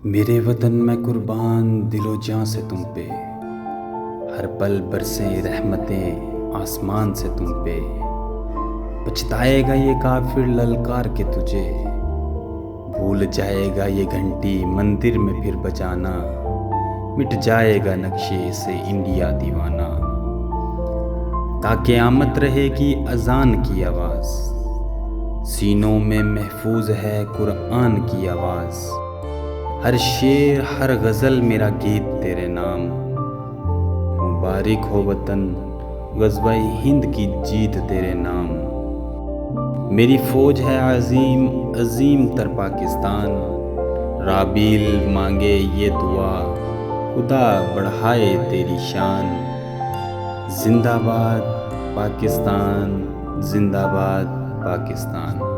मेरे वतन में कुर्बान दिलो जान से तुम पे, हर पल बरसे रहमतें आसमान से तुम पे। पछताएगा ये काफिर ललकार के तुझे, भूल जाएगा ये घंटी मंदिर में फिर बजाना। मिट जाएगा नक्शे से इंडिया दीवाना, ताकि आमद रहेगी अजान की आवाज़। सीनों में महफूज है कुरान की आवाज़। हर शेर हर गज़ल मेरा गीत तेरे नाम। मुबारक हो वतन ग़ज़वा हिंद की जीत तेरे नाम। मेरी फ़ौज है अज़ीम अज़ीम तर पाकिस्तान। राबील मांगे ये दुआ, खुदा बढ़ाए तेरी शान। जिंदाबाद पाकिस्तान, जिंदाबाद पाकिस्तान।